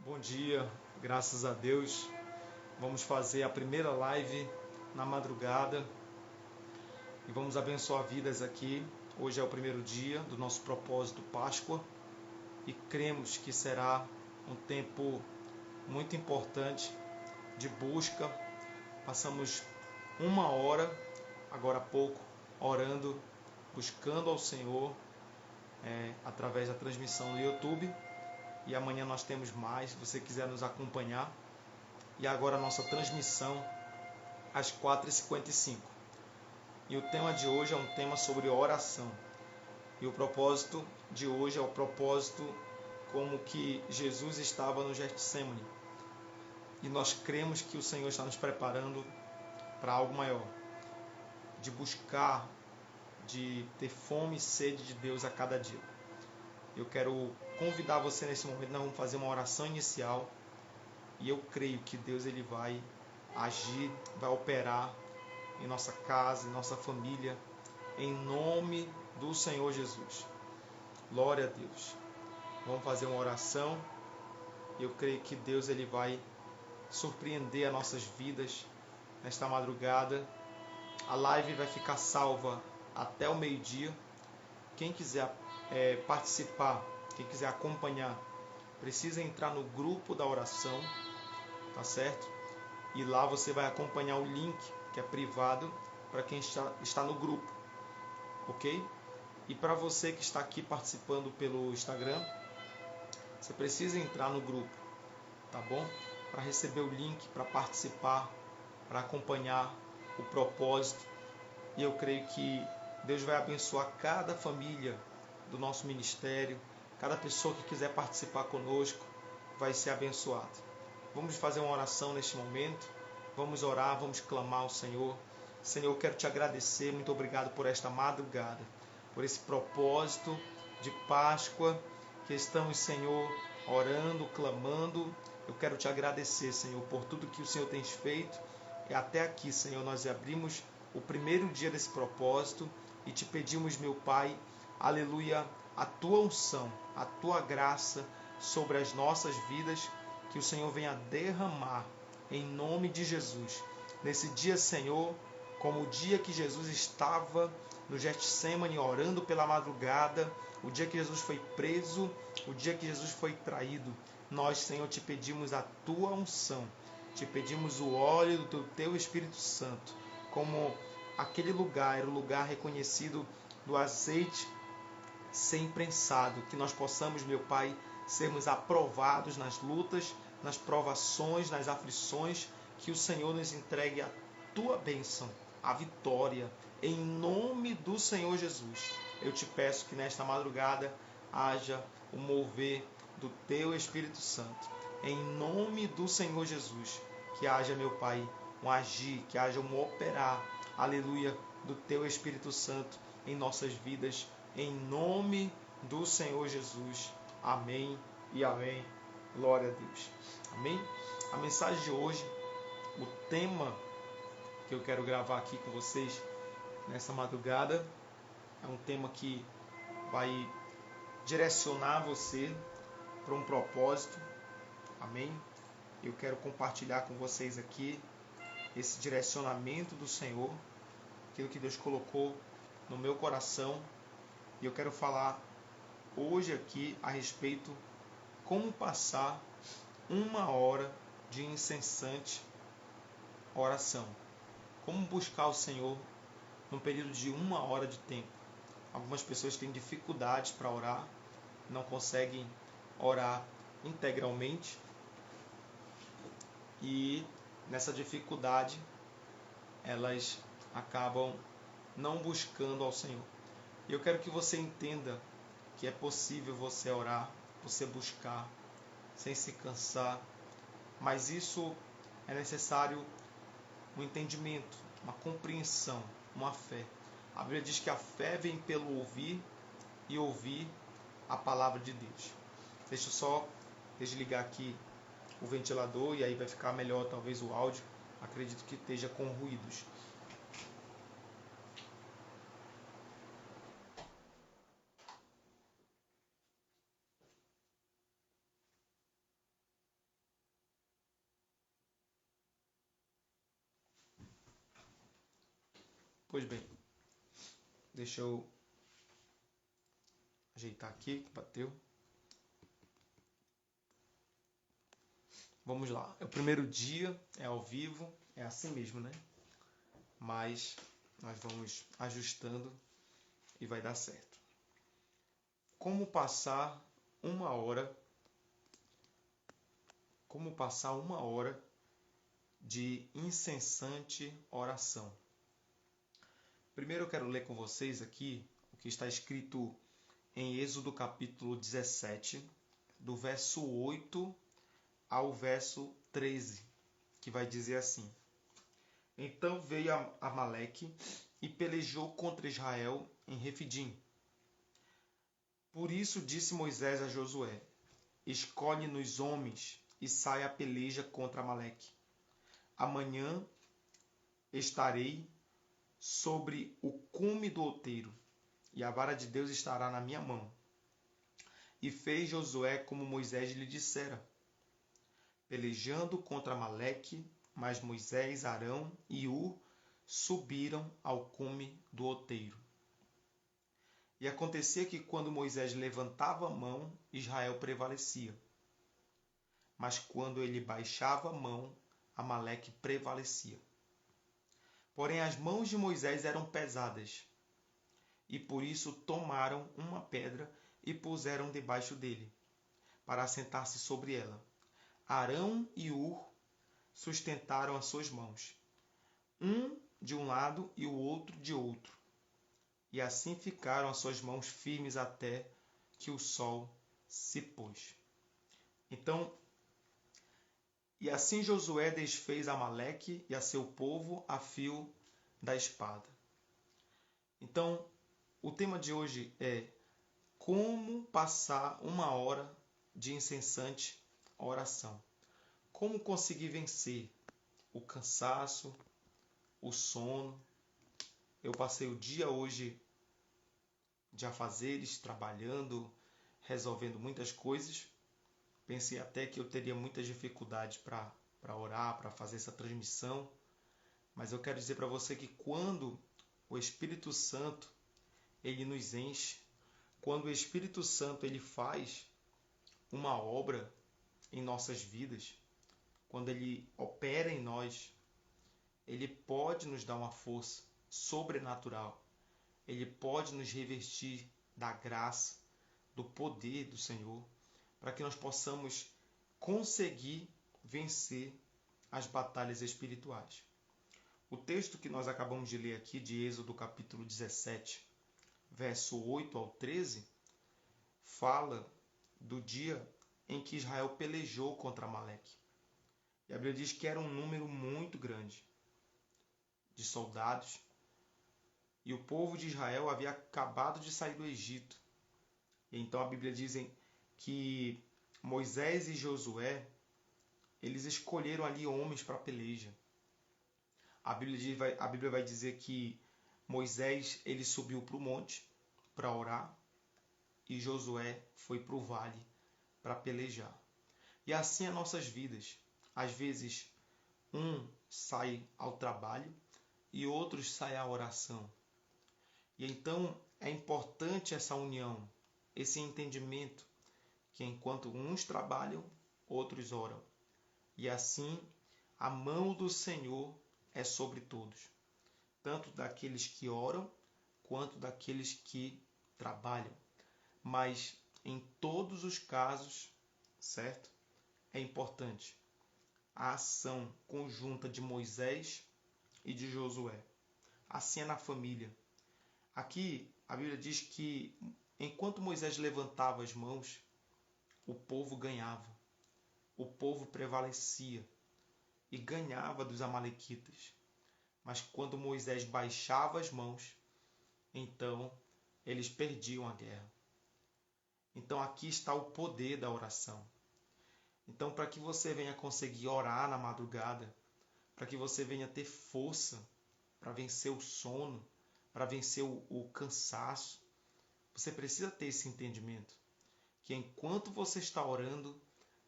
Bom dia, graças a Deus. Vamos fazer a primeira live na madrugada e vamos abençoar vidas aqui. Hoje é o primeiro dia do nosso propósito Páscoa e cremos que será um tempo muito importante de busca. Passamos uma hora, agora há pouco, orando, buscando ao Senhor através da transmissão no YouTube. E amanhã nós temos mais, se você quiser nos acompanhar. E agora a nossa transmissão às 4h55. E o tema de hoje é um tema sobre oração. E o propósito de hoje é o propósito como que Jesus estava no Getsemane. E nós cremos que o Senhor está nos preparando para algo maior. De buscar, de ter fome e sede de Deus a cada dia. Eu quero convidar você nesse momento, nós vamos fazer uma oração inicial. E eu creio que Deus ele vai agir, vai operar em nossa casa, em nossa família, em nome do Senhor Jesus. Glória a Deus. Vamos fazer uma oração. Eu creio que Deus ele vai surpreender as nossas vidas nesta madrugada. A live vai ficar salva até o meio-dia. Quem quiser participar, quem quiser acompanhar, precisa entrar no grupo da oração, tá certo? E lá você vai acompanhar o link que é privado para quem está no grupo, ok? E para você que está aqui participando pelo Instagram, você precisa entrar no grupo, tá bom? Para receber o link, para participar, para acompanhar o propósito. E eu creio que Deus vai abençoar cada família do nosso ministério, cada pessoa que quiser participar conosco vai ser abençoada. Vamos fazer uma oração neste momento, vamos orar, vamos clamar ao Senhor. Senhor, eu quero te agradecer, muito obrigado por esta madrugada, por esse propósito de Páscoa que estamos, Senhor, orando, clamando. Eu quero te agradecer, Senhor, por tudo que o Senhor tem feito. E até aqui, Senhor, nós abrimos o primeiro dia desse propósito e te pedimos, meu Pai, aleluia, a tua unção, a tua graça sobre as nossas vidas, que o Senhor venha derramar em nome de Jesus. Nesse dia, Senhor, como o dia que Jesus estava no Getsemane orando pela madrugada, o dia que Jesus foi preso, o dia que Jesus foi traído, nós, Senhor, te pedimos a tua unção, te pedimos o óleo do teu Espírito Santo, como aquele lugar era o lugar reconhecido do azeite ser imprensado, que nós possamos, meu Pai, sermos aprovados nas lutas, nas provações, nas aflições, que o Senhor nos entregue a tua bênção, a vitória, em nome do Senhor Jesus. Eu te peço que nesta madrugada haja o mover do teu Espírito Santo, em nome do Senhor Jesus, que haja, meu Pai, um agir, que haja um operar, aleluia, do teu Espírito Santo em nossas vidas, em nome do Senhor Jesus. Amém e amém. Glória a Deus. Amém? A mensagem de hoje, o tema que eu quero gravar aqui com vocês nessa madrugada, é um tema que vai direcionar você para um propósito. Amém? Eu quero compartilhar com vocês aqui esse direcionamento do Senhor, aquilo que Deus colocou no meu coração. E eu quero falar hoje aqui a respeito como passar uma hora de incessante oração. Como buscar o Senhor num período de uma hora de tempo. Algumas pessoas têm dificuldades para orar, não conseguem orar integralmente. E nessa dificuldade, elas acabam não buscando ao Senhor. E eu quero que você entenda que é possível você orar, você buscar, sem se cansar, mas isso é necessário um entendimento, uma compreensão, uma fé. A Bíblia diz que a fé vem pelo ouvir e ouvir a palavra de Deus. Deixa eu só desligar aqui o ventilador e aí vai ficar melhor talvez o áudio. Acredito que esteja com ruídos. Pois bem, deixa eu ajeitar aqui, que bateu. Vamos lá. É o primeiro dia, é ao vivo, é assim mesmo, né? Mas nós vamos ajustando e vai dar certo. Como passar uma hora de incessante oração? Primeiro eu quero ler com vocês aqui o que está escrito em Êxodo capítulo 17, do verso 8 ao verso 13, que vai dizer assim: Então veio Amaleque e pelejou contra Israel em Refidim. Por isso disse Moisés a Josué: Escolhe-nos homens e sai a peleja contra Amaleque. Amanhã estarei sobre o cume do outeiro, e a vara de Deus estará na minha mão. E fez Josué como Moisés lhe dissera, pelejando contra Amaleque, mas Moisés, Arão e Hur subiram ao cume do outeiro. E acontecia que quando Moisés levantava a mão, Israel prevalecia. Mas quando ele baixava a mão, Amaleque prevalecia. Porém as mãos de Moisés eram pesadas, e por isso tomaram uma pedra e puseram debaixo dele, para assentar-se sobre ela. Arão e Hur sustentaram as suas mãos, um de um lado e o outro de outro. E assim ficaram as suas mãos firmes até que o sol se pôs. Então, e assim Josué desfez Amaleque e a seu povo a fio da espada. Então, o tema de hoje é como passar uma hora de incessante oração. Como conseguir vencer o cansaço, o sono. Eu passei o dia hoje de afazeres, trabalhando, resolvendo muitas coisas. Pensei até que eu teria muitas dificuldades para orar, para fazer essa transmissão. Mas eu quero dizer para você que quando o Espírito Santo ele nos enche, quando o Espírito Santo ele faz uma obra em nossas vidas, quando ele opera em nós, ele pode nos dar uma força sobrenatural. Ele pode nos revestir da graça, do poder do Senhor, para que nós possamos conseguir vencer as batalhas espirituais. O texto que nós acabamos de ler aqui, de Êxodo capítulo 17, verso 8 ao 13, fala do dia em que Israel pelejou contra Amaleque. E a Bíblia diz que era um número muito grande de soldados, e o povo de Israel havia acabado de sair do Egito. E então a Bíblia diz que Moisés e Josué, eles escolheram ali homens para a peleja. A Bíblia vai dizer que Moisés ele subiu para o monte para orar e Josué foi para o vale para pelejar. E assim as nossas vidas. Às vezes um sai ao trabalho e outros saem à oração. E então é importante essa união, esse entendimento que enquanto uns trabalham, outros oram. E assim a mão do Senhor é sobre todos, tanto daqueles que oram quanto daqueles que trabalham. Mas em todos os casos, certo? É importante a ação conjunta de Moisés e de Josué. Assim é na família. Aqui a Bíblia diz que enquanto Moisés levantava as mãos, o povo ganhava, o povo prevalecia e ganhava dos amalequitas. Mas quando Moisés baixava as mãos, então eles perdiam a guerra. Então aqui está o poder da oração. Então, para que você venha conseguir orar na madrugada, para que você venha ter força para vencer o sono, para vencer o cansaço, você precisa ter esse entendimento. Que enquanto você está orando,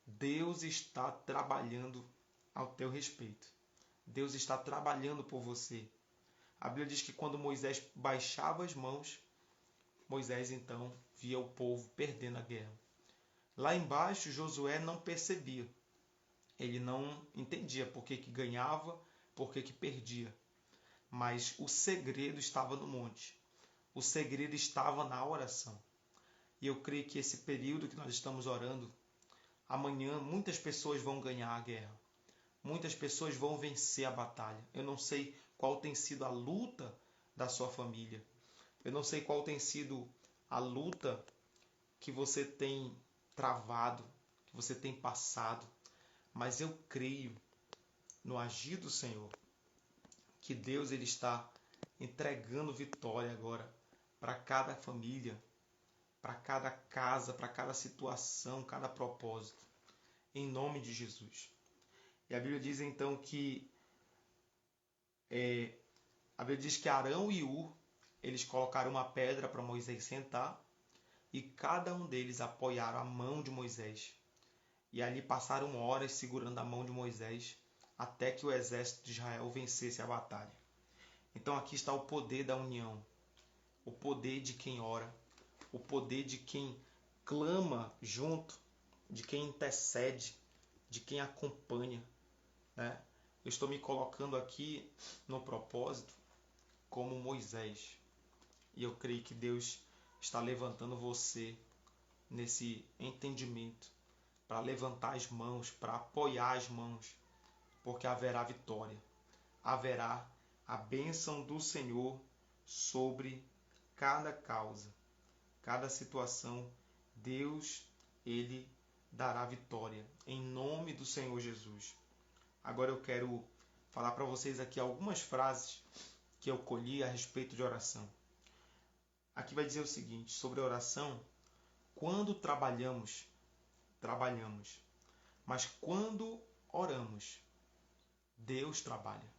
Deus está trabalhando ao teu respeito. Deus está trabalhando por você. A Bíblia diz que quando Moisés baixava as mãos, Moisés então via o povo perdendo a guerra. Lá embaixo, Josué não percebia. Ele não entendia por que ganhava, por que perdia. Mas o segredo estava no monte. O segredo estava na oração. E eu creio que esse período que nós estamos orando, amanhã muitas pessoas vão ganhar a guerra. Muitas pessoas vão vencer a batalha. Eu não sei qual tem sido a luta da sua família. Eu não sei qual tem sido a luta que você tem travado, que você tem passado. Mas eu creio no agir do Senhor, que Deus ele está entregando vitória agora para cada família, para cada casa, para cada situação, cada propósito. Em nome de Jesus. E a Bíblia diz então que a Bíblia diz que Arão e Ur, eles colocaram uma pedra para Moisés sentar e cada um deles apoiaram a mão de Moisés. E ali passaram horas segurando a mão de Moisés até que o exército de Israel vencesse a batalha. Então aqui está o poder da união, o poder de quem ora, o poder de quem clama junto, de quem intercede, de quem acompanha, né? Eu estou me colocando aqui no propósito como Moisés. E eu creio que Deus está levantando você nesse entendimento para levantar as mãos, para apoiar as mãos, porque haverá vitória. Haverá a bênção do Senhor sobre cada causa, cada situação. Deus, ele dará vitória em nome do Senhor Jesus. Agora eu quero falar para vocês aqui algumas frases que eu colhi a respeito de oração. Aqui vai dizer o seguinte, sobre oração: quando trabalhamos, mas quando oramos, Deus trabalha.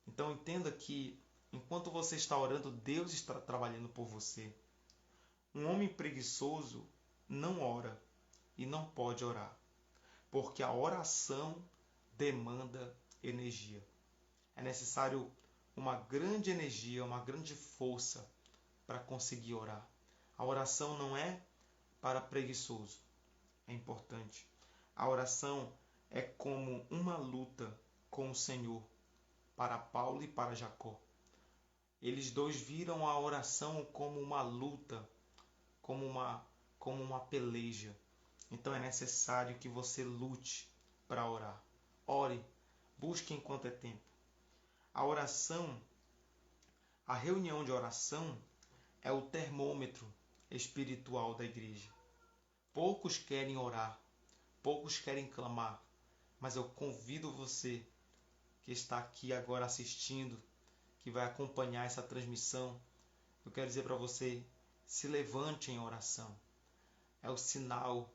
Então entenda que enquanto você está orando, Deus está trabalhando por você. Um homem preguiçoso não ora e não pode orar, porque a oração demanda energia. É necessário uma grande energia, uma grande força para conseguir orar. A oração não é para preguiçoso. É importante. A oração é como uma luta com o Senhor para Paulo e para Jacó. Eles dois viram a oração como uma luta, como uma peleja. Então é necessário que você lute para orar. Ore, busque enquanto é tempo. A oração, a reunião de oração é o termômetro espiritual da igreja. Poucos querem orar, poucos querem clamar, mas eu convido você que está aqui agora assistindo, que vai acompanhar essa transmissão, eu quero dizer para você, se levante em oração. É o sinal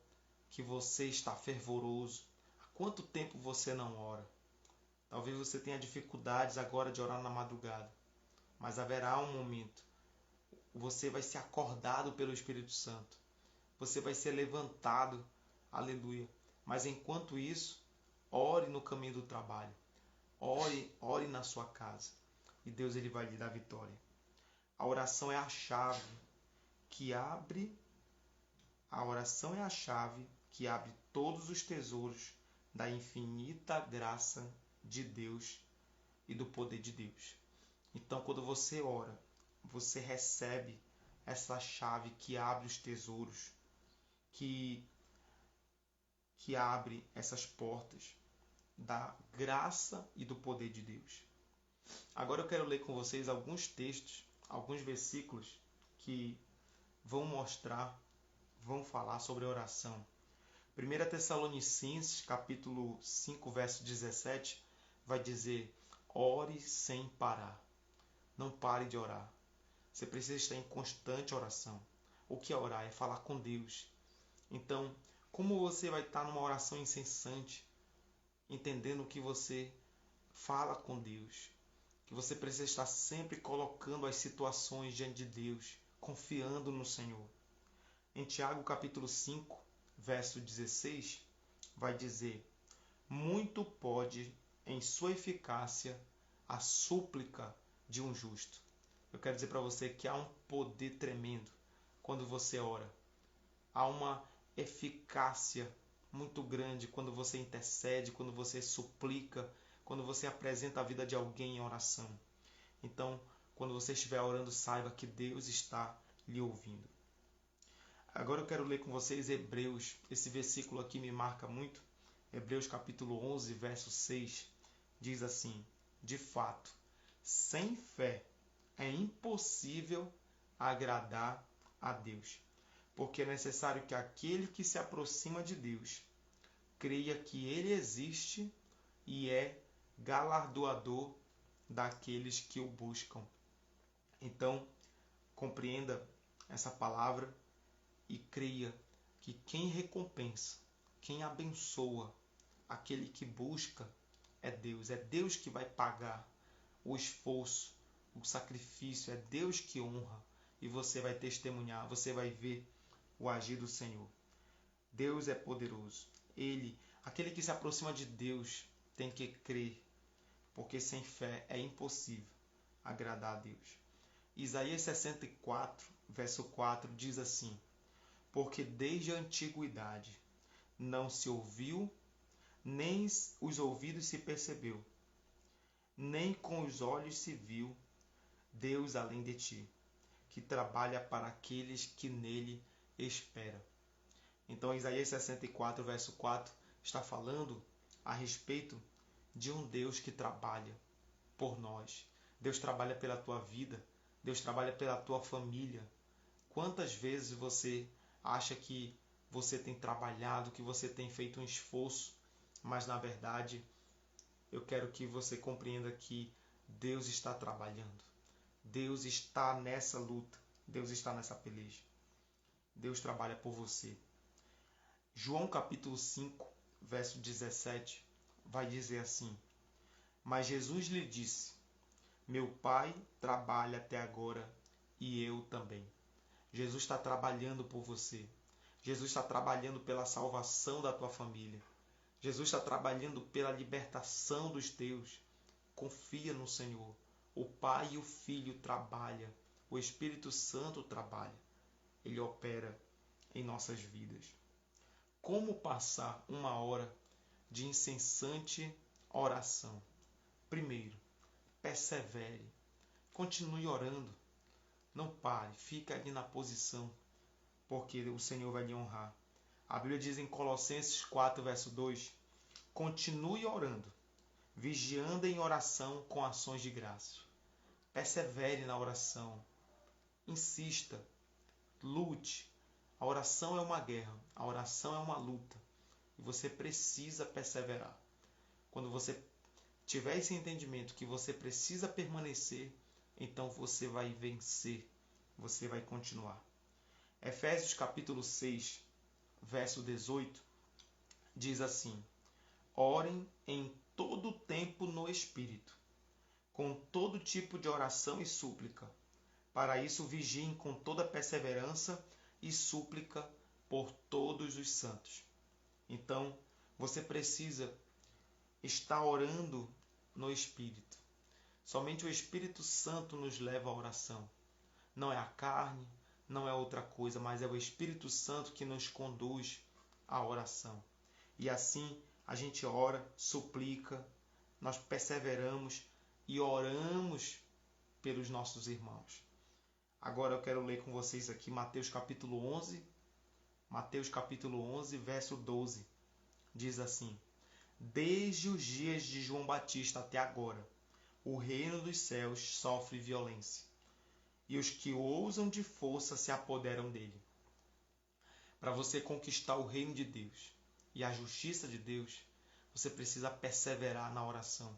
que você está fervoroso. Há quanto tempo você não ora? Talvez você tenha dificuldades agora de orar na madrugada, mas haverá um momento. Você vai ser acordado pelo Espírito Santo. Você vai ser levantado. Aleluia. Mas enquanto isso, ore no caminho do trabalho. Ore na sua casa. E Deus ele vai lhe dar vitória. A oração é a chave que abre. A oração é a chave que abre todos os tesouros da infinita graça de Deus e do poder de Deus. Então, quando você ora, você recebe essa chave que abre os tesouros, que abre essas portas da graça e do poder de Deus. Agora eu quero ler com vocês alguns textos, alguns versículos que vão mostrar, vão falar sobre a oração. 1 Tessalonicenses, capítulo 5, verso 17, vai dizer: ore sem parar. Não pare de orar. Você precisa estar em constante oração. O que é orar? É falar com Deus. Então, como você vai estar numa oração incessante, entendendo que você fala com Deus, que você precisa estar sempre colocando as situações diante de Deus, confiando no Senhor. Em Tiago capítulo 5, verso 16, vai dizer: muito pode em sua eficácia a súplica de um justo. Eu quero dizer para você que há um poder tremendo quando você ora. Há uma eficácia muito grande quando você intercede, quando você suplica, quando você apresenta a vida de alguém em oração. Então, quando você estiver orando, saiba que Deus está lhe ouvindo. Agora eu quero ler com vocês Hebreus. Esse versículo aqui me marca muito. Hebreus capítulo 11, verso 6, diz assim: de fato, sem fé é impossível agradar a Deus, porque é necessário que aquele que se aproxima de Deus creia que Ele existe e é galardoador daqueles que o buscam. Então, compreenda essa palavra e creia que quem recompensa, quem abençoa, aquele que busca é Deus. É Deus que vai pagar o esforço, o sacrifício. É Deus que honra. E você vai testemunhar, você vai ver o agir do Senhor. Deus é poderoso. Aquele que se aproxima de Deus, tem que crer, porque sem fé é impossível agradar a Deus. Isaías 64, verso 4 diz assim: porque desde a antiguidade não se ouviu, nem os ouvidos se percebeu, nem com os olhos se viu Deus além de ti, que trabalha para aqueles que nele esperam. Então, Isaías 64, verso 4, está falando a respeito de um Deus que trabalha por nós. Deus trabalha pela tua vida, Deus trabalha pela tua família. Quantas vezes você acha que você tem trabalhado, que você tem feito um esforço, mas na verdade eu quero que você compreenda que Deus está trabalhando. Deus está nessa luta, Deus está nessa peleja. Deus trabalha por você. João capítulo 5, verso 17, vai dizer assim: mas Jesus lhe disse: meu Pai trabalha até agora e eu também. Jesus está trabalhando por você. Jesus está trabalhando pela salvação da tua família. Jesus está trabalhando pela libertação dos teus. Confia no Senhor. O Pai e o Filho trabalham. O Espírito Santo trabalha. Ele opera em nossas vidas. Como passar uma hora de incessante oração? Primeiro, persevere. Continue orando. Não pare. Fique ali na posição, porque o Senhor vai lhe honrar. A Bíblia diz em Colossenses 4, verso 2: continue orando, vigiando em oração com ações de graça. Persevere na oração. Insista. Lute. A oração é uma guerra. A oração é uma luta. E você precisa perseverar. Quando você tiver esse entendimento que você precisa permanecer, então você vai vencer. Você vai continuar. Efésios capítulo 6, verso 18, diz assim: orem em todo o tempo no Espírito, com todo tipo de oração e súplica. Para isso vigiem com toda perseverança e súplica por todos os santos. Então, você precisa estar orando no Espírito. Somente o Espírito Santo nos leva à oração. Não é a carne, não é outra coisa, mas é o Espírito Santo que nos conduz à oração. E assim a gente ora, suplica, nós perseveramos e oramos pelos nossos irmãos. Agora eu quero ler com vocês aqui Mateus capítulo 11. Mateus capítulo 11, verso 12. Diz assim: desde os dias de João Batista até agora, o reino dos céus sofre violência, e os que ousam de força se apoderam dele. Para você conquistar o reino de Deus e a justiça de Deus, você precisa perseverar na oração.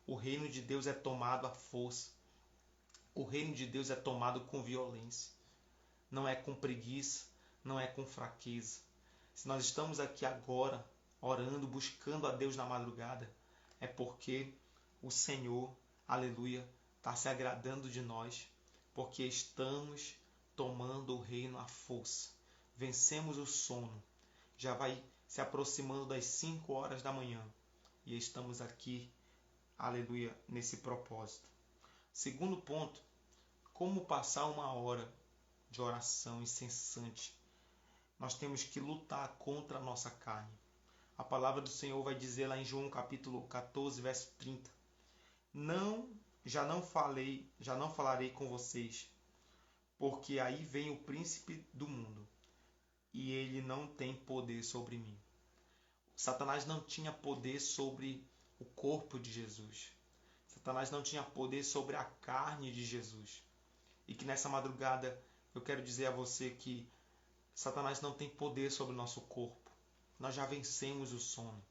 O reino de Deus é tomado à força. O reino de Deus é tomado com violência. Não é com preguiça, não é com fraqueza. Se nós estamos aqui agora, orando, buscando a Deus na madrugada, é porque o Senhor, aleluia, está se agradando de nós, porque estamos tomando o reino à força. Vencemos o sono. Já vai se aproximando das 5 horas da manhã. E estamos aqui, aleluia, nesse propósito. Segundo ponto, como passar uma hora de oração incessante. Nós temos que lutar contra a nossa carne. A palavra do Senhor vai dizer lá em João capítulo 14, verso 30. Já não falarei com vocês, porque aí vem o príncipe do mundo, e ele não tem poder sobre mim. Satanás não tinha poder sobre o corpo de Jesus. Satanás não tinha poder sobre a carne de Jesus. E que nessa madrugada eu quero dizer a você que Satanás não tem poder sobre o nosso corpo. Nós já vencemos o sono.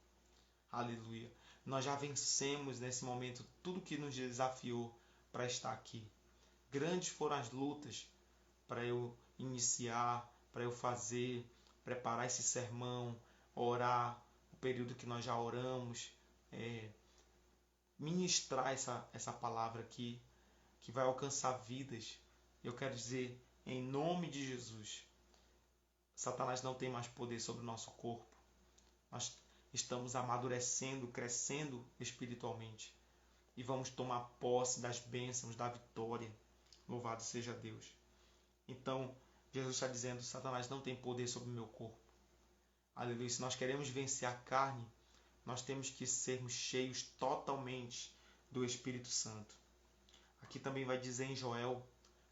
Aleluia. Nós já vencemos nesse momento tudo que nos desafiou para estar aqui. Grandes foram as lutas para eu iniciar, para eu fazer, preparar esse sermão, orar, o período que nós já oramos, ministrar essa palavra aqui, que vai alcançar vidas. Eu quero dizer, em nome de Jesus, Satanás não tem mais poder sobre o nosso corpo. Nós estamos amadurecendo, crescendo espiritualmente. E vamos tomar posse das bênçãos, da vitória. Louvado seja Deus. Então, Jesus está dizendo, Satanás não tem poder sobre o meu corpo. Aleluia. Se nós queremos vencer a carne, nós temos que sermos cheios totalmente do Espírito Santo. Aqui também vai dizer em Joel,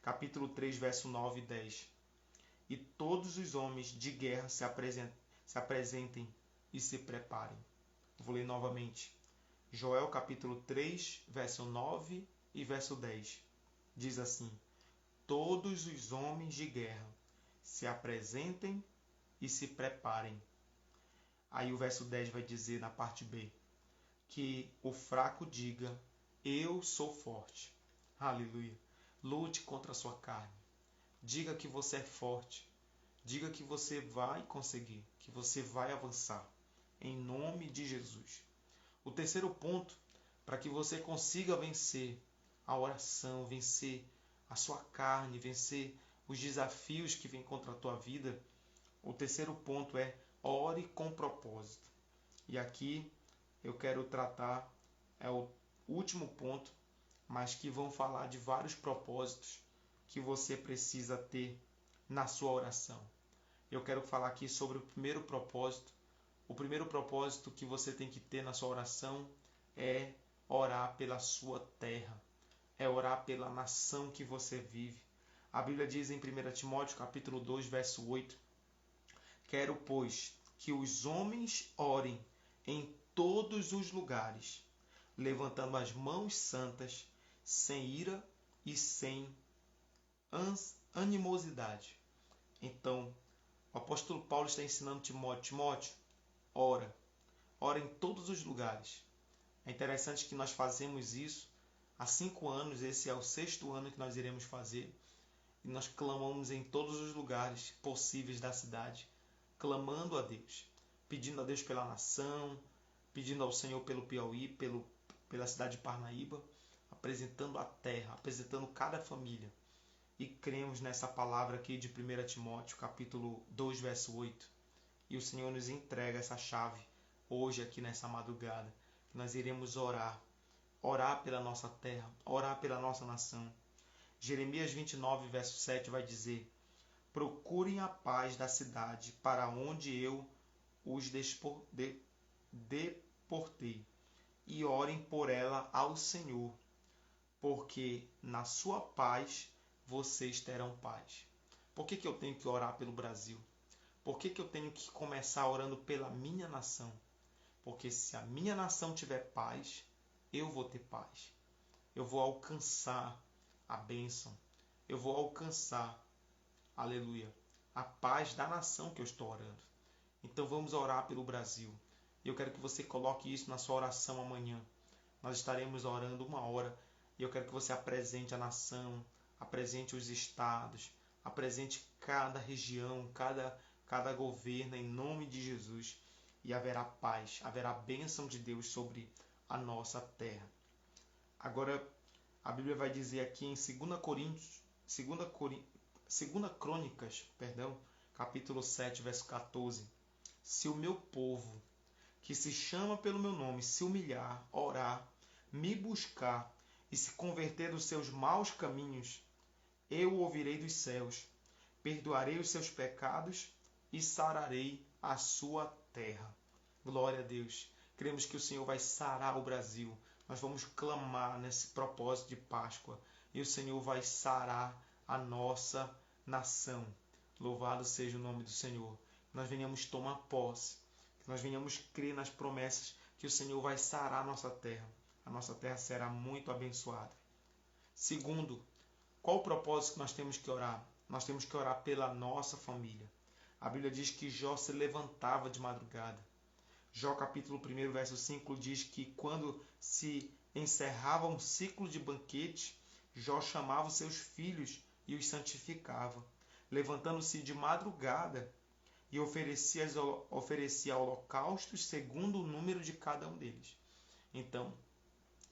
capítulo 3, verso 9 e 10. E todos os homens de guerra se apresentem e se preparem. Vou ler novamente. Joel capítulo 3, verso 9 e verso 10. Diz assim: todos os homens de guerra se apresentem e se preparem. Aí o verso 10 vai dizer na parte B, que o fraco diga, eu sou forte. Aleluia. Lute contra a sua carne. Diga que você é forte. Diga que você vai conseguir, que você vai avançar. Em nome de Jesus. O terceiro ponto, para que você consiga vencer a oração, vencer a sua carne, vencer os desafios que vêm contra a tua vida, o terceiro ponto é ore com propósito. E aqui eu quero tratar, é o último ponto, mas que vão falar de vários propósitos que você precisa ter na sua oração. Eu quero falar aqui sobre o primeiro propósito. O primeiro propósito que você tem que ter na sua oração é orar pela sua terra, é orar pela nação que você vive. A Bíblia diz em 1 Timóteo capítulo 2, verso 8, quero, pois, que os homens orem em todos os lugares, levantando as mãos santas, sem ira e sem animosidade. Então, o apóstolo Paulo está ensinando Timóteo, ora em todos os lugares. É interessante que nós fazemos isso há 5 anos, esse é o 6º ano que nós iremos fazer, e nós clamamos em todos os lugares possíveis da cidade, clamando a Deus, pedindo a Deus pela nação, pedindo ao Senhor pelo Piauí, pela cidade de Parnaíba, apresentando a terra, apresentando cada família. E cremos nessa palavra aqui de 1 Timóteo, capítulo 2, verso 8. E o Senhor nos entrega essa chave hoje aqui nessa madrugada. Nós iremos orar pela nossa terra, orar pela nossa nação. Jeremias 29, verso 7 vai dizer: procurem a paz da cidade para onde eu os deportei, e orem por ela ao Senhor, porque na sua paz vocês terão paz. Por que eu tenho que orar pelo Brasil? Por que eu tenho que começar orando pela minha nação? Porque se a minha nação tiver paz, eu vou ter paz. Eu vou alcançar a bênção. Eu vou alcançar, aleluia, a paz da nação que eu estou orando. Então vamos orar pelo Brasil. E eu quero que você coloque isso na sua oração amanhã. Nós estaremos orando 1 hora. E eu quero que você apresente a nação, apresente os estados, apresente cada região, cada governo, em nome de Jesus. E haverá paz, haverá bênção de Deus sobre a nossa terra. Agora, a Bíblia vai dizer aqui em 2 Crônicas, capítulo 7, verso 14. Se o meu povo, que se chama pelo meu nome, se humilhar, orar, me buscar e se converter dos seus maus caminhos, eu o ouvirei dos céus, perdoarei os seus pecados e sararei a sua terra. Glória a Deus. Cremos que o Senhor vai sarar o Brasil. Nós vamos clamar nesse propósito de Páscoa. E o Senhor vai sarar a nossa nação. Louvado seja o nome do Senhor. Que nós venhamos tomar posse. Que nós venhamos crer nas promessas que o Senhor vai sarar a nossa terra. A nossa terra será muito abençoada. Segundo, qual o propósito que nós temos que orar? Nós temos que orar pela nossa família. A Bíblia diz que Jó se levantava de madrugada. Jó capítulo 1, verso 5 diz que quando se encerrava um ciclo de banquete, Jó chamava os seus filhos e os santificava, levantando-se de madrugada e oferecia holocaustos segundo o número de cada um deles. Então,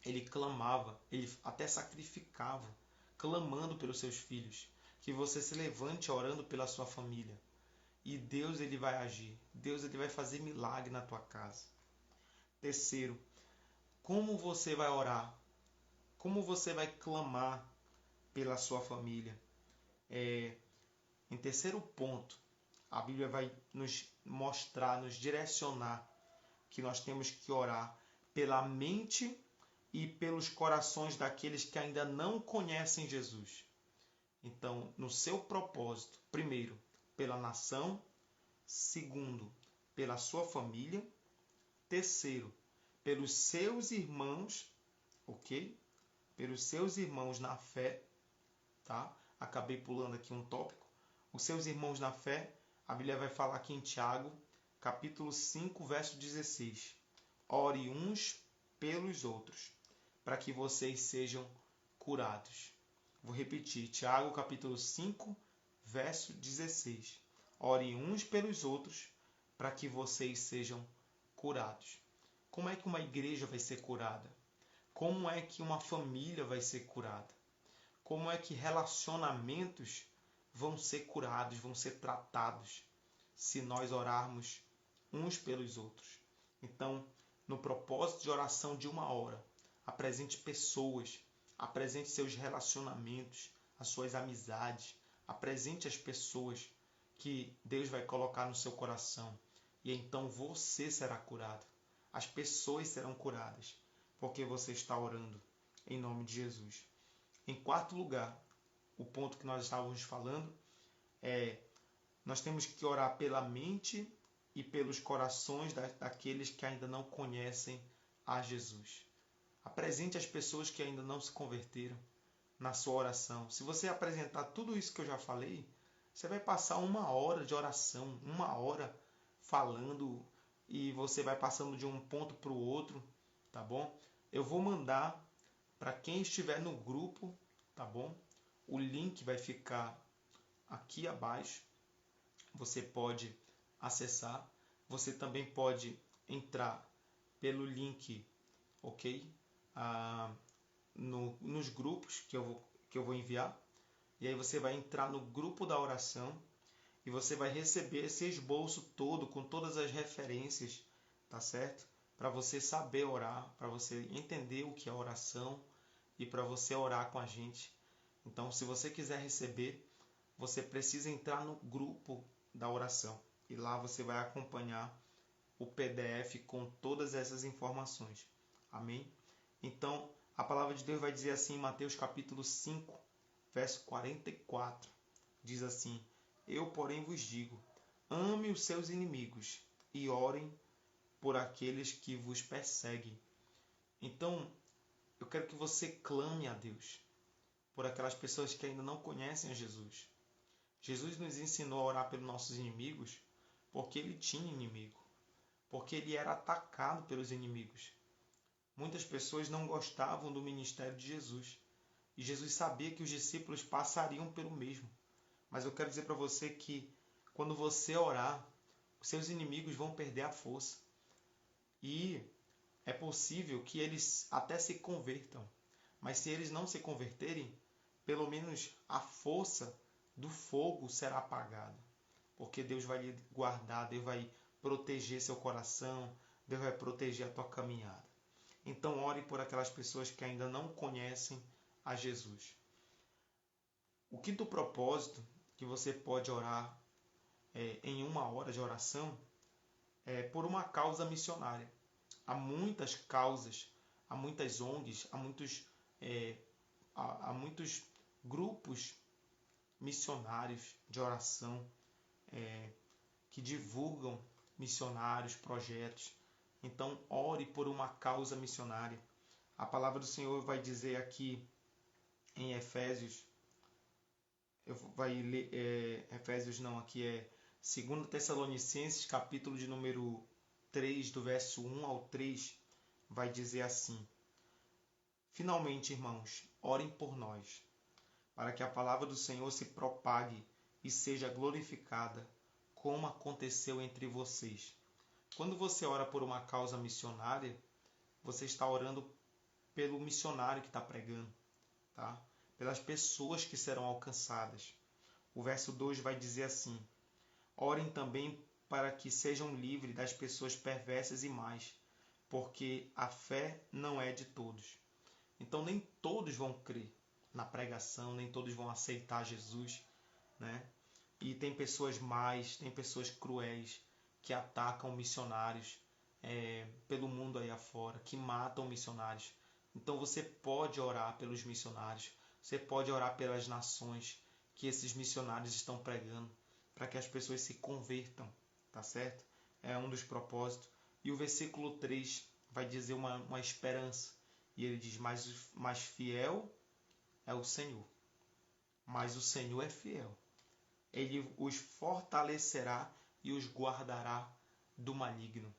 ele clamava, ele até sacrificava, clamando pelos seus filhos. Que você se levante orando pela sua família. E Deus ele vai agir. Deus ele vai fazer milagre na tua casa. Terceiro, como você vai orar? Como você vai clamar pela sua família? Em terceiro ponto, a Bíblia vai nos mostrar, nos direcionar que nós temos que orar pela mente e pelos corações daqueles que ainda não conhecem Jesus. Então, no seu propósito, primeiro, pela nação, segundo, pela sua família, terceiro, pelos seus irmãos, ok? Pelos seus irmãos na fé, tá? Acabei pulando aqui um tópico. Os seus irmãos na fé, a Bíblia vai falar aqui em Tiago, capítulo 5, verso 16. Ore uns pelos outros, para que vocês sejam curados. Vou repetir, Tiago capítulo 5, verso 16. Ore uns pelos outros, para que vocês sejam curados. Como é que uma igreja vai ser curada? Como é que uma família vai ser curada? Como é que relacionamentos vão ser curados, vão ser tratados, se nós orarmos uns pelos outros? Então, no propósito de oração de 1 hora, apresente pessoas, apresente seus relacionamentos, as suas amizades, apresente as pessoas que Deus vai colocar no seu coração. E então você será curado. As pessoas serão curadas, porque você está orando em nome de Jesus. Em quarto lugar, o ponto que nós estávamos falando é: nós temos que orar pela mente e pelos corações daqueles que ainda não conhecem a Jesus. Apresente as pessoas que ainda não se converteram na sua oração. Se você apresentar tudo isso que eu já falei, você vai passar 1 hora de oração, 1 hora falando, e você vai passando de um ponto para o outro, tá bom? Eu vou mandar para quem estiver no grupo, tá bom? O link vai ficar aqui abaixo. Você pode acessar. Você também pode entrar pelo link, ok? Nos grupos que eu vou enviar. E aí você vai entrar no grupo da oração e você vai receber esse esboço todo com todas as referências, tá certo? Para você saber orar, para você entender o que é oração e para você orar com a gente. Então, se você quiser receber, você precisa entrar no grupo da oração e lá você vai acompanhar o PDF com todas essas informações. Amém? Então, a palavra de Deus vai dizer assim em Mateus capítulo 5, verso 44. Diz assim: Eu, porém, vos digo, ame os seus inimigos e orem por aqueles que vos perseguem. Então, eu quero que você clame a Deus por aquelas pessoas que ainda não conhecem a Jesus. Jesus nos ensinou a orar pelos nossos inimigos porque ele tinha inimigo, porque ele era atacado pelos inimigos. Muitas pessoas não gostavam do ministério de Jesus e Jesus sabia que os discípulos passariam pelo mesmo. Mas eu quero dizer para você que quando você orar, os seus inimigos vão perder a força. E é possível que eles até se convertam. Mas se eles não se converterem, pelo menos a força do fogo será apagada. Porque Deus vai lhe guardar, Deus vai proteger seu coração, Deus vai proteger a tua caminhada. Então ore por aquelas pessoas que ainda não conhecem a Jesus. O quinto propósito que você pode orar em 1 hora de oração é por uma causa missionária. Há muitas causas, há muitas ONGs, há muitos grupos missionários de oração que divulgam missionários, projetos. Então, ore por uma causa missionária. A palavra do Senhor vai dizer aqui em Efésios, Efésios não, aqui é 2 Tessalonicenses, capítulo de número 3, do verso 1 ao 3, vai dizer assim: Finalmente, irmãos, orem por nós, para que a palavra do Senhor se propague e seja glorificada, como aconteceu entre vocês. Quando você ora por uma causa missionária, você está orando pelo missionário que está pregando, tá? Pelas pessoas que serão alcançadas. O verso 2 vai dizer assim: Orem também para que sejam livres das pessoas perversas e más, porque a fé não é de todos. Então nem todos vão crer na pregação, nem todos vão aceitar Jesus, né? E tem pessoas más, tem pessoas cruéis que atacam missionários pelo mundo aí afora, que matam missionários. Então você pode orar pelos missionários, você pode orar pelas nações que esses missionários estão pregando, para que as pessoas se convertam, tá certo? É um dos propósitos. E o versículo 3 vai dizer uma esperança. E ele diz: mais fiel é o Senhor. Mas o Senhor é fiel. Ele os fortalecerá e os guardará do maligno.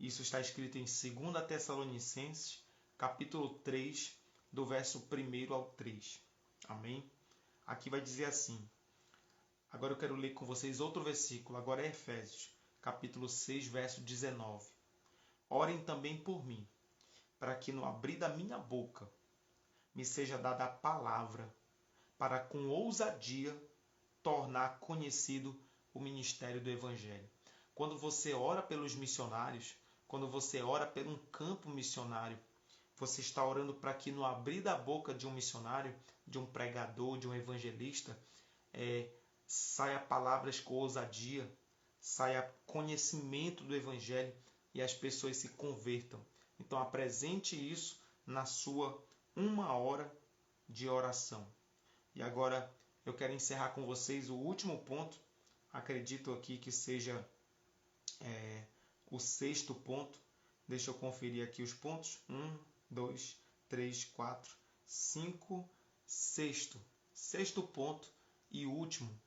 Isso está escrito em 2 Tessalonicenses, capítulo 3, do verso 1 ao 3. Amém? Aqui vai dizer assim. Agora eu quero ler com vocês outro versículo. Agora é Efésios, capítulo 6, verso 19. Orem também por mim, para que no abrir da minha boca me seja dada a palavra, para com ousadia tornar conhecido o ministério do Evangelho. Quando você ora pelos missionários, quando você ora por um campo missionário, você está orando para que no abrir da boca de um missionário, de um pregador, de um evangelista, saia palavras com ousadia, saia conhecimento do Evangelho e as pessoas se convertam. Então apresente isso na sua 1 hora de oração. E agora eu quero encerrar com vocês o último ponto. Acredito aqui que seja o 6º ponto. Deixa eu conferir aqui os pontos. 1, 2, 3, 4, 5, 6º. 6º ponto e último.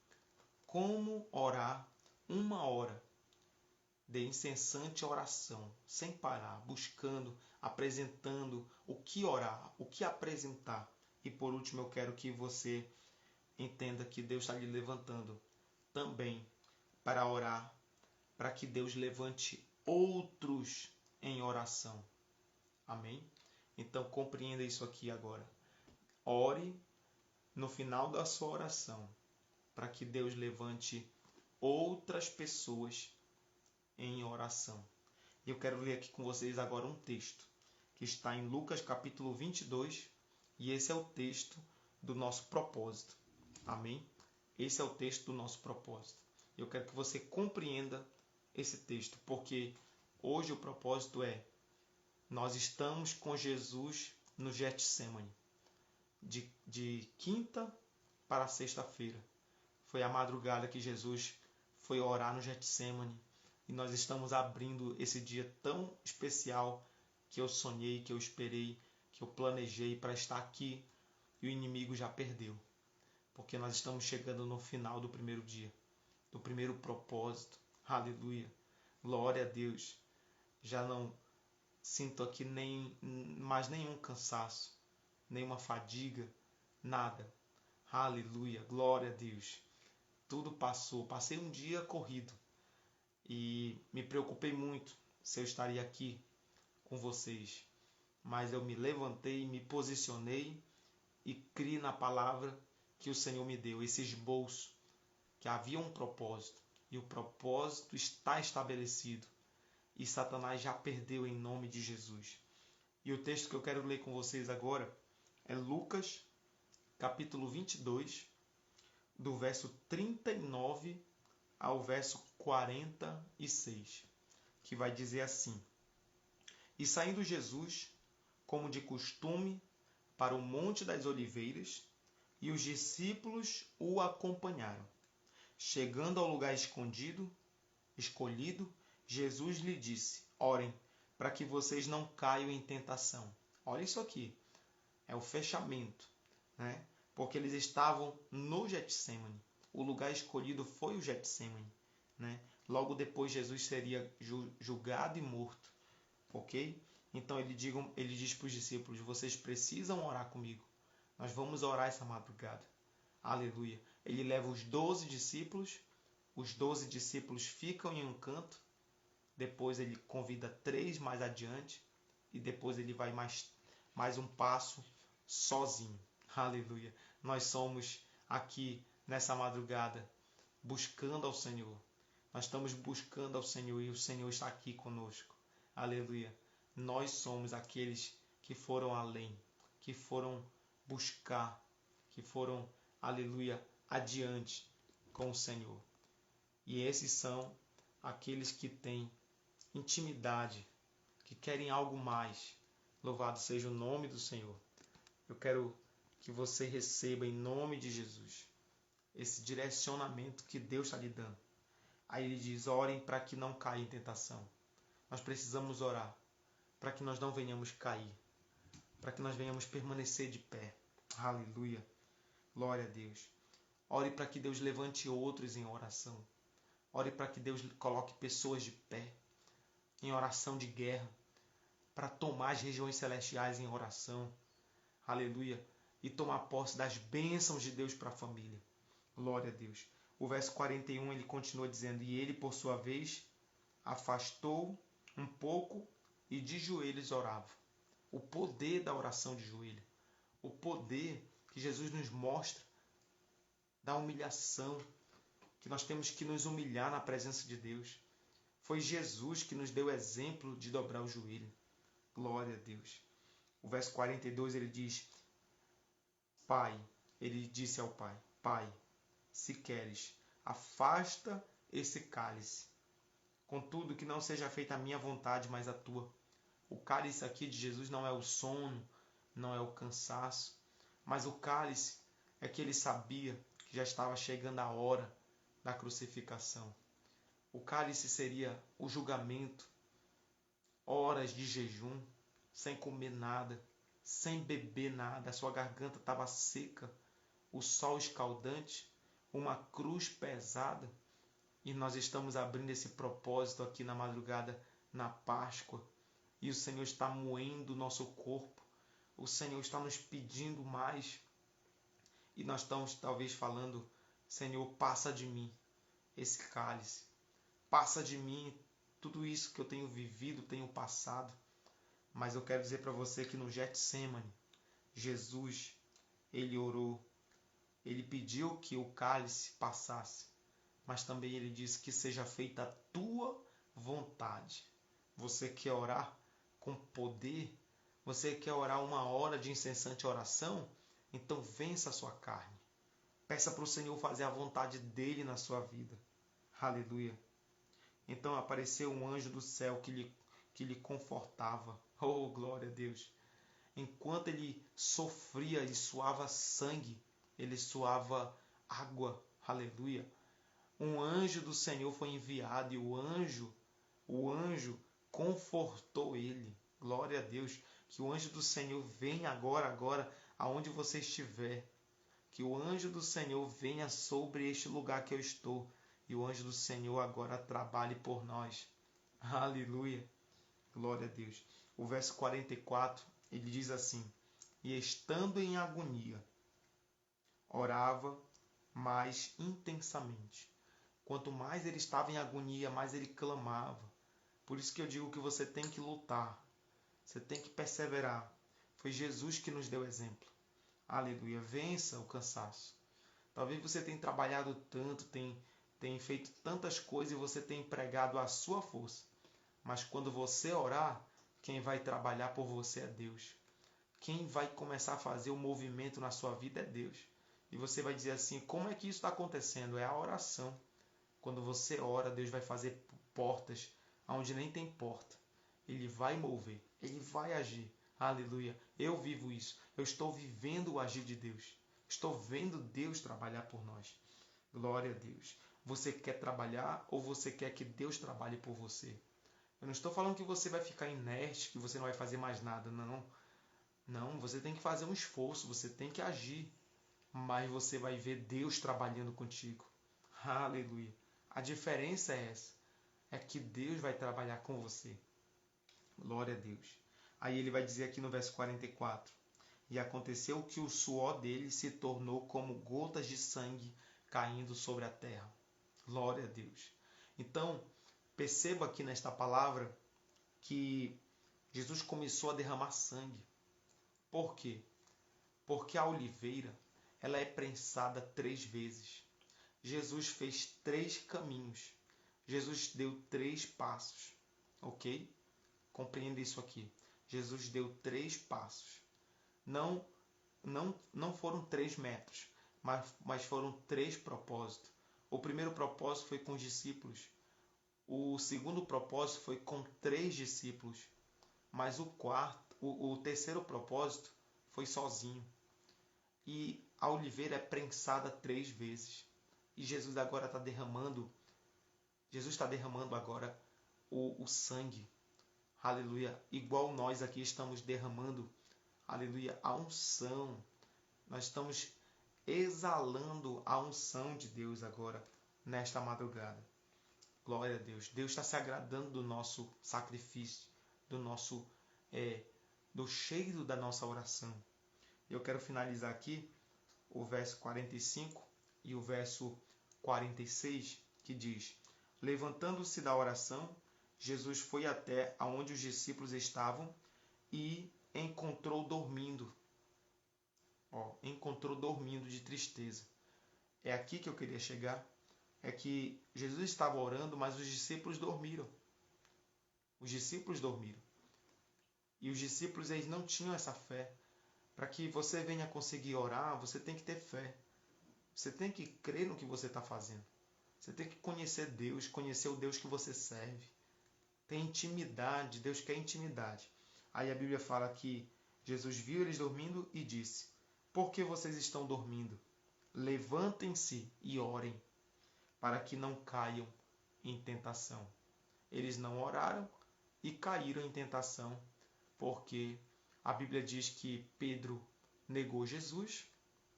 Como orar 1 hora de incessante oração, sem parar, buscando, apresentando o que orar, o que apresentar. E por último, eu quero que você entenda que Deus está lhe levantando também para orar, para que Deus levante outros em oração. Amém? Então compreenda isso aqui agora. Ore no final da sua oração, para que Deus levante outras pessoas em oração. E eu quero ler aqui com vocês agora um texto que está em Lucas capítulo 22, e esse é o texto do nosso propósito. Amém? Esse é o texto do nosso propósito. Eu quero que você compreenda esse texto, porque hoje o propósito nós estamos com Jesus no Getsemane, de quinta para sexta-feira. Foi a madrugada que Jesus foi orar no Getsemane, e nós estamos abrindo esse dia tão especial que eu sonhei, que eu esperei, que eu planejei para estar aqui, e o inimigo já perdeu. Porque nós estamos chegando no final do primeiro dia, do primeiro propósito. Aleluia. Glória a Deus. Já não sinto aqui mais nenhum cansaço, nenhuma fadiga, nada. Aleluia. Glória a Deus. Tudo passou. Passei um dia corrido e me preocupei muito se eu estaria aqui com vocês. Mas eu me levantei, me posicionei e criei na palavra que o Senhor me deu, esse esboço, que havia um propósito, e o propósito está estabelecido, e Satanás já perdeu em nome de Jesus. E o texto que eu quero ler com vocês agora é Lucas, capítulo 22, do verso 39 ao verso 46, que vai dizer assim: E saindo Jesus, como de costume, para o Monte das Oliveiras, e os discípulos o acompanharam. Chegando ao lugar escolhido, Jesus lhe disse: Orem, para que vocês não caiam em tentação. Olha isso aqui, é o fechamento, né? Porque eles estavam no Getsemane. O lugar escolhido foi o Getsemane, né? Logo depois Jesus seria julgado e morto, ok? Então ele diz para os discípulos: vocês precisam orar comigo. Nós vamos orar essa madrugada. Aleluia. Ele leva os 12 discípulos. Os 12 discípulos ficam em um canto. Depois ele convida 3 mais adiante. E depois ele vai mais um passo sozinho. Aleluia. Nós somos aqui nessa madrugada buscando ao Senhor. Nós estamos buscando ao Senhor e o Senhor está aqui conosco. Aleluia. Nós somos aqueles que foram além, que foram buscar, que foram, aleluia, adiante com o Senhor. E esses são aqueles que têm intimidade, que querem algo mais. Louvado seja o nome do Senhor. Eu quero que você receba em nome de Jesus esse direcionamento que Deus está lhe dando. Aí ele diz: orem para que não caia em tentação. Nós precisamos orar para que nós não venhamos cair, para que nós venhamos permanecer de pé. Aleluia. Glória a Deus. Ore para que Deus levante outros em oração. Ore para que Deus coloque pessoas de pé em oração de guerra, para tomar as regiões celestiais em oração. Aleluia. E tomar posse das bênçãos de Deus para a família. Glória a Deus. O verso 41 ele continua dizendo: E ele, por sua vez, afastou um pouco e de joelhos orava. O poder da oração de joelho. O poder que Jesus nos mostra da humilhação, que nós temos que nos humilhar na presença de Deus. Foi Jesus que nos deu o exemplo de dobrar o joelho. Glória a Deus. O verso 42 ele diz: Pai, ele disse ao Pai: Pai, se queres, afasta esse cálice. Contudo, que não seja feita a minha vontade, mas a tua. O cálice aqui de Jesus não é o sono, não é o cansaço, mas o cálice é que ele sabia que já estava chegando a hora da crucificação. O cálice seria o julgamento, horas de jejum, sem comer nada, sem beber nada, a sua garganta estava seca, o sol escaldante, uma cruz pesada. E nós estamos abrindo esse propósito aqui na madrugada, na Páscoa. E o Senhor está moendo o nosso corpo. O Senhor está nos pedindo mais. E nós estamos talvez falando: Senhor, passa de mim esse cálice. Passa de mim tudo isso que eu tenho vivido, tenho passado. Mas eu quero dizer para você que no Getsemane, Jesus, ele orou. Ele pediu que o cálice passasse. Mas também ele disse que seja feita a tua vontade. Você quer orar com poder? Você quer orar uma hora de incessante oração? Então vença a sua carne. Peça para o Senhor fazer a vontade dele na sua vida. Aleluia. Então apareceu um anjo do céu que lhe confortava. Oh, glória a Deus. Enquanto ele sofria e suava sangue, ele suava água. Aleluia. Um anjo do Senhor foi enviado e o anjo confortou ele. Glória a Deus. Que o anjo do Senhor venha agora, aonde você estiver. Que o anjo do Senhor venha sobre este lugar que eu estou. E o anjo do Senhor agora trabalhe por nós. Aleluia. Glória a Deus. O verso 44, ele diz assim: E estando em agonia, orava mais intensamente. Quanto mais ele estava em agonia, mais ele clamava. Por isso que eu digo que você tem que lutar. Você tem que perseverar. Foi Jesus que nos deu exemplo. Aleluia. Vença o cansaço. Talvez você tenha trabalhado tanto, tem feito tantas coisas e você tenha empregado a sua força. Mas quando você orar, Quem vai trabalhar por você é Deus. Quem vai começar a fazer o movimento na sua vida é Deus. E você vai dizer assim, como é que isso está acontecendo? É a oração. Quando você ora, Deus vai fazer portas onde nem tem porta. Ele vai mover, ele vai agir. Aleluia. Eu vivo isso. Eu estou vivendo o agir de Deus. Estou vendo Deus trabalhar por nós. Glória a Deus. Você quer trabalhar ou você quer que Deus trabalhe por você? Eu não estou falando que você vai ficar inerte, que você não vai fazer mais nada, não. Não, você tem que fazer um esforço, você tem que agir. Mas você vai ver Deus trabalhando contigo. Aleluia. A diferença é essa. É que Deus vai trabalhar com você. Glória a Deus. Aí ele vai dizer aqui no verso 44. E aconteceu que o suor dele se tornou como gotas de sangue caindo sobre a terra. Glória a Deus. Então, perceba aqui nesta palavra que Jesus começou a derramar sangue. Por quê? Porque a oliveira, ela é prensada 3 vezes. Jesus fez 3 caminhos. Jesus deu 3 passos. Ok? Compreenda isso aqui. Jesus deu 3 passos. Não foram 3 metros, mas foram 3 propósitos. O primeiro propósito foi com os discípulos. O segundo propósito foi com 3 discípulos. Mas o terceiro propósito foi sozinho. E a oliveira é prensada 3 vezes. E Jesus agora está derramando. Jesus está derramando agora o sangue. Aleluia. Igual nós aqui estamos derramando, aleluia, a unção. Nós estamos exalando a unção de Deus agora, nesta madrugada. Glória a Deus. Deus está se agradando do nosso sacrifício, do cheiro da nossa oração. Eu quero finalizar aqui o verso 45 e o verso 46, que diz: levantando-se da oração, Jesus foi até aonde os discípulos estavam e encontrou dormindo. Encontrou dormindo de tristeza. É aqui que eu queria chegar. É que Jesus estava orando, mas os discípulos dormiram. Os discípulos dormiram. E os discípulos, eles não tinham essa fé. Para que você venha conseguir orar, você tem que ter fé. Você tem que crer no que você está fazendo. Você tem que conhecer Deus, conhecer o Deus que você serve. Tem intimidade, Deus quer intimidade. Aí a Bíblia fala que Jesus viu eles dormindo e disse: por que vocês estão dormindo? Levantem-se e orem, para que não caiam em tentação. Eles não oraram e caíram em tentação, porque a Bíblia diz que Pedro negou Jesus,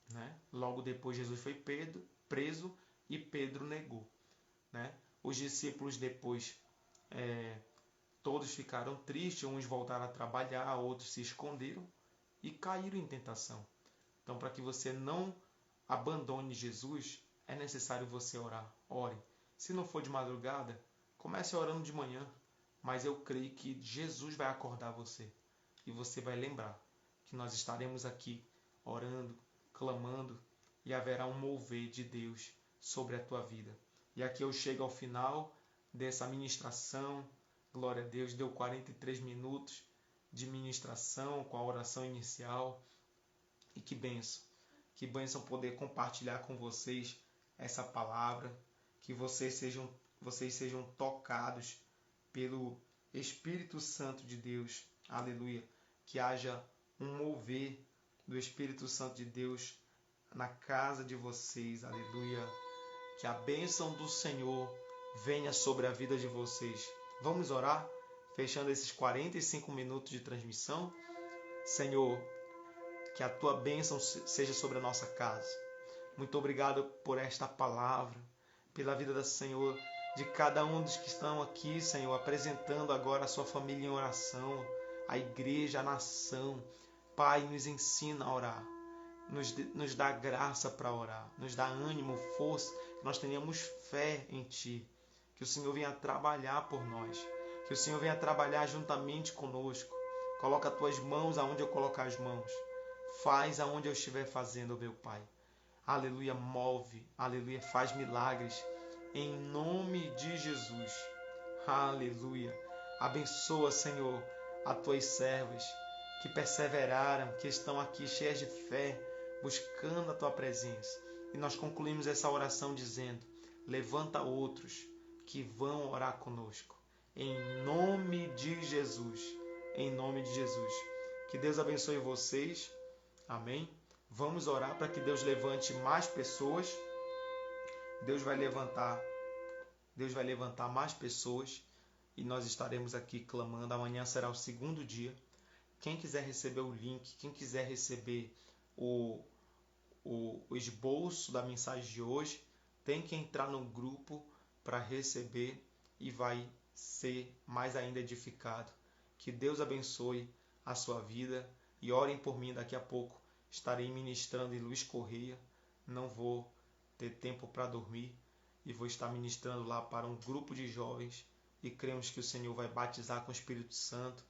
né? Logo depois Jesus foi preso e Pedro negou, né? Os discípulos depois todos ficaram tristes, uns voltaram a trabalhar, outros se esconderam e caíram em tentação. Então, para que você não abandone Jesus, é necessário você orar. Ore. Se não for de madrugada, comece orando de manhã, mas eu creio que Jesus vai acordar você e você vai lembrar que nós estaremos aqui orando, clamando e haverá um mover de Deus sobre a tua vida. E aqui eu chego ao final dessa ministração. Glória a Deus, deu 43 minutos de ministração com a oração inicial. E que bênção poder compartilhar com vocês essa palavra, que vocês sejam tocados pelo Espírito Santo de Deus. Aleluia. Que haja um mover do Espírito Santo de Deus na casa de vocês. Aleluia. Que a bênção do Senhor venha sobre a vida de vocês. Vamos orar, fechando esses 45 minutos de transmissão. Senhor, que a tua bênção seja sobre a nossa casa. Muito obrigado por esta palavra, pela vida do Senhor, de cada um dos que estão aqui, Senhor, apresentando agora a sua família em oração, a igreja, a nação. Pai, nos ensina a orar. Nos dá graça para orar, nos dá ânimo, força, que nós tenhamos fé em Ti. Que o Senhor venha trabalhar por nós, que o Senhor venha trabalhar juntamente conosco. Coloca as Tuas mãos aonde eu colocar as mãos. Faz aonde eu estiver fazendo, meu Pai. Aleluia, move, aleluia, faz milagres. Em nome de Jesus. Aleluia. Abençoa, Senhor, a tuas servas que perseveraram, que estão aqui cheias de fé, buscando a tua presença. E nós concluímos essa oração dizendo: levanta outros que vão orar conosco. Em nome de Jesus. Em nome de Jesus. Que Deus abençoe vocês. Amém? Vamos orar para que Deus levante mais pessoas. Deus vai levantar mais pessoas e nós estaremos aqui clamando. Amanhã será o segundo dia. Quem quiser receber o link, quem quiser receber o esboço da mensagem de hoje, tem que entrar no grupo para receber e vai ser mais ainda edificado. Que Deus abençoe a sua vida e orem por mim. Daqui a pouco estarei ministrando em Luiz Correia. Não vou ter tempo para dormir e vou estar ministrando lá para um grupo de jovens e cremos que o Senhor vai batizar com o Espírito Santo,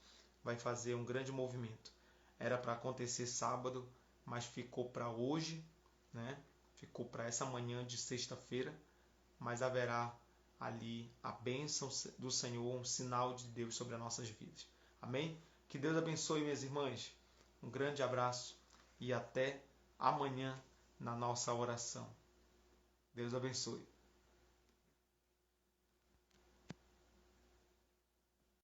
vai fazer um grande movimento. Era para acontecer sábado, mas ficou para hoje, né? Ficou para essa manhã de sexta-feira, mas haverá ali a bênção do Senhor, um sinal de Deus sobre as nossas vidas. Amém? Que Deus abençoe, minhas irmãs. Um grande abraço e até amanhã na nossa oração. Deus abençoe.